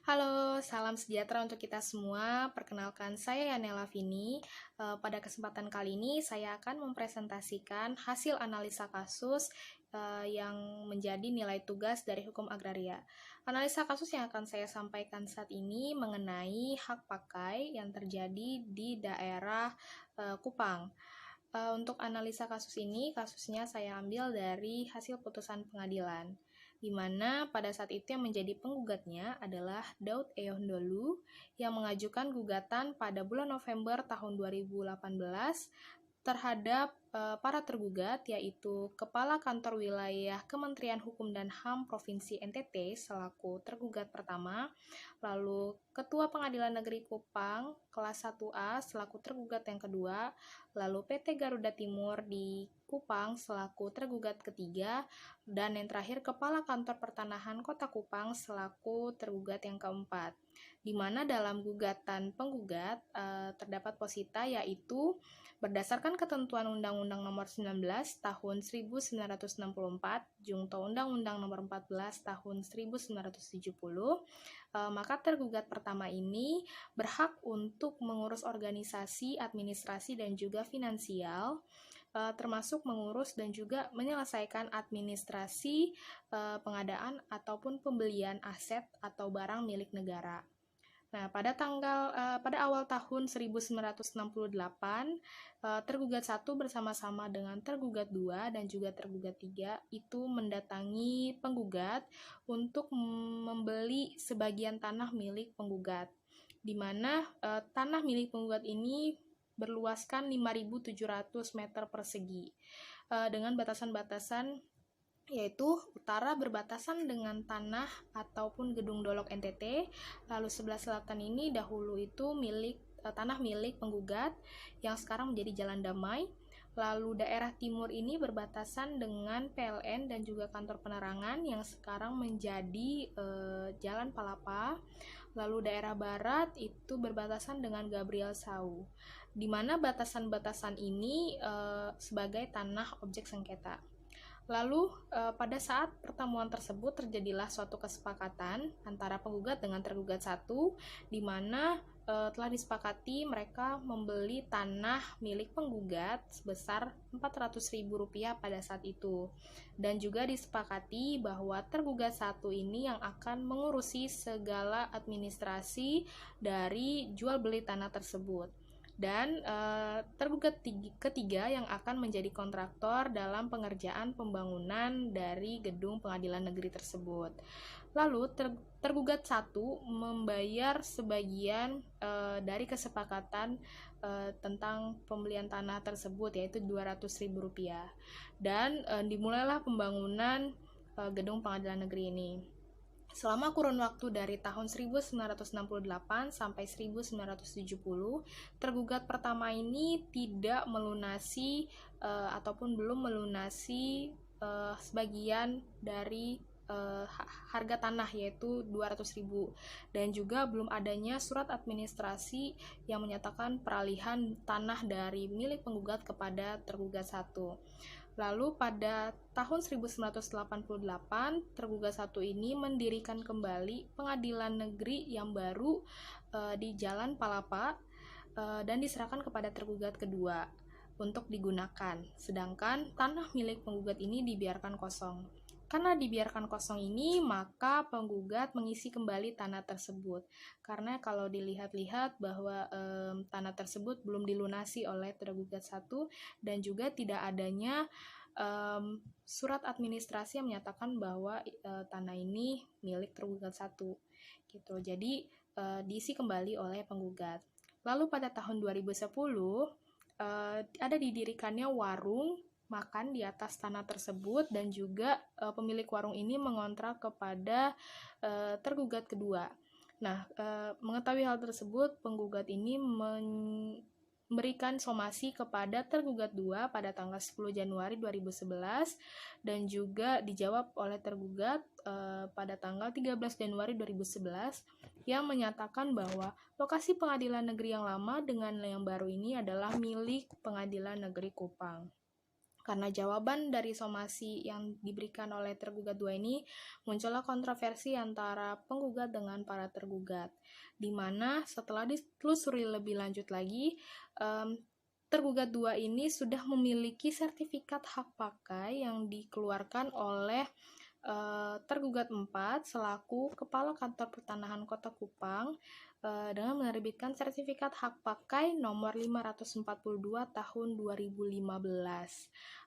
Halo, salam sejahtera untuk kita semua. Perkenalkan, saya Yanela Vini. Pada kesempatan kali ini, saya akan mempresentasikan hasil analisa kasus yang menjadi nilai tugas dari hukum agraria. Analisa kasus yang akan saya sampaikan saat ini mengenai hak pakai yang terjadi di daerah Kupang. Untuk analisa kasus ini, kasusnya saya ambil dari hasil putusan pengadilan, di mana pada saat itu yang menjadi penggugatnya adalah Daud Eyondolu yang mengajukan gugatan pada bulan November tahun 2018 terhadap para tergugat, yaitu Kepala Kantor Wilayah Kementerian Hukum dan HAM Provinsi NTT selaku tergugat pertama, lalu Ketua Pengadilan Negeri Kupang kelas 1A selaku tergugat yang kedua, lalu PT Garuda Timur di Kupang selaku tergugat ketiga, dan yang terakhir Kepala Kantor Pertanahan Kota Kupang selaku tergugat yang keempat. Di mana dalam gugatan penggugat terdapat posita, yaitu berdasarkan ketentuan Undang-Undang Nomor 19 Tahun 1964, Junto Undang-Undang Nomor 14 Tahun 1970, maka tergugat pertama ini berhak untuk mengurus organisasi, administrasi, dan juga finansial, termasuk mengurus dan juga menyelesaikan administrasi pengadaan ataupun pembelian aset atau barang milik negara. Nah, pada awal tahun 1968, tergugat 1 bersama-sama dengan tergugat 2 dan juga tergugat 3 itu mendatangi penggugat untuk membeli sebagian tanah milik penggugat, di mana tanah milik penggugat ini berluaskan 5.700 meter persegi dengan batasan-batasan, yaitu utara berbatasan dengan tanah ataupun gedung Dolok NTT, lalu sebelah selatan ini dahulu itu tanah milik penggugat yang sekarang menjadi Jalan Damai, lalu daerah timur ini berbatasan dengan PLN dan juga kantor penerangan yang sekarang menjadi Jalan Palapa, lalu daerah barat itu berbatasan dengan Gabriel Sau, di mana batasan-batasan ini sebagai tanah objek sengketa. Lalu pada saat pertemuan tersebut terjadilah suatu kesepakatan antara penggugat dengan tergugat 1, di mana telah disepakati mereka membeli tanah milik penggugat sebesar Rp400.000 pada saat itu. Dan juga disepakati bahwa tergugat 1 ini yang akan mengurusi segala administrasi dari jual beli tanah tersebut. Dan tergugat ketiga yang akan menjadi kontraktor dalam pengerjaan pembangunan dari gedung pengadilan negeri tersebut. Lalu tergugat 1 membayar sebagian dari kesepakatan tentang pembelian tanah tersebut, yaitu Rp200.000, dan dimulailah pembangunan gedung pengadilan negeri ini. Selama kurun waktu dari tahun 1968 sampai 1970, tergugat pertama ini tidak melunasi ataupun belum melunasi sebagian dari harga tanah, yaitu Rp200.000, dan juga belum adanya surat administrasi yang menyatakan peralihan tanah dari milik penggugat kepada tergugat 1. Lalu pada tahun 1988, tergugat 1 ini mendirikan kembali pengadilan negeri yang baru di Jalan Palapa dan diserahkan kepada tergugat kedua untuk digunakan. Sedangkan tanah milik penggugat ini dibiarkan kosong. Karena dibiarkan kosong ini, maka penggugat mengisi kembali tanah tersebut. Karena kalau dilihat-lihat bahwa tanah tersebut belum dilunasi oleh tergugat 1 dan juga tidak adanya surat administrasi yang menyatakan bahwa tanah ini milik tergugat 1 gitu. Jadi diisi kembali oleh penggugat. Lalu pada tahun 2010 ada didirikannya warung makan di atas tanah tersebut, dan juga pemilik warung ini mengontrak kepada tergugat kedua. Nah, mengetahui hal tersebut, penggugat ini memberikan somasi kepada tergugat 2 pada tanggal 10 Januari 2011 dan juga dijawab oleh tergugat pada tanggal 13 Januari 2011 yang menyatakan bahwa lokasi pengadilan negeri yang lama dengan yang baru ini adalah milik Pengadilan Negeri Kupang. Karena jawaban dari somasi yang diberikan oleh tergugat 2 ini, muncullah kontroversi antara penggugat dengan para tergugat, di mana setelah ditelusuri lebih lanjut lagi, tergugat 2 ini sudah memiliki sertifikat hak pakai yang dikeluarkan oleh tergugat 4 selaku Kepala Kantor Pertanahan Kota Kupang dengan menerbitkan sertifikat hak pakai nomor 542 tahun 2015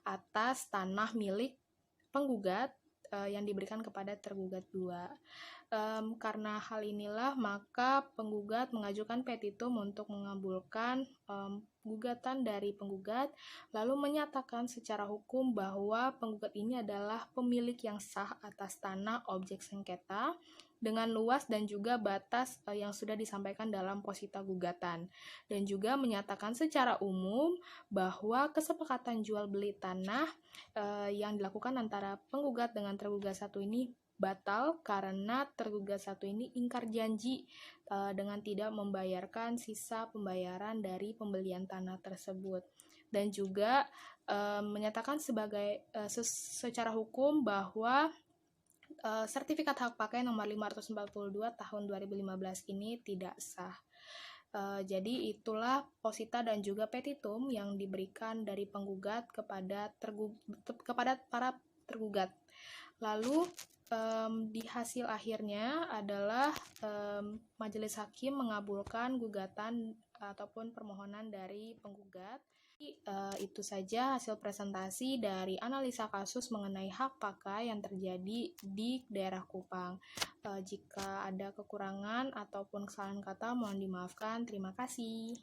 atas tanah milik penggugat yang diberikan kepada tergugat 2. Karena hal inilah maka penggugat mengajukan petitum untuk mengabulkan gugatan dari penggugat, lalu menyatakan secara hukum bahwa penggugat ini adalah pemilik yang sah atas tanah objek sengketa dengan luas dan juga batas yang sudah disampaikan dalam posita gugatan, dan juga menyatakan secara umum bahwa kesepakatan jual beli tanah yang dilakukan antara penggugat dengan tergugat 1 ini batal karena tergugat 1 ini ingkar janji dengan tidak membayarkan sisa pembayaran dari pembelian tanah tersebut, dan juga menyatakan sebagai secara hukum bahwa sertifikat hak pakai nomor 542 tahun 2015 ini tidak sah. Jadi itulah posita dan juga petitum yang diberikan dari penggugat kepada para tergugat. Lalu di hasil akhirnya adalah majelis hakim mengabulkan gugatan ataupun permohonan dari penggugat. Itu saja hasil presentasi dari analisa kasus mengenai hak pakai yang terjadi di daerah Kupang. Jika ada kekurangan ataupun kesalahan kata mohon dimaafkan. Terima kasih.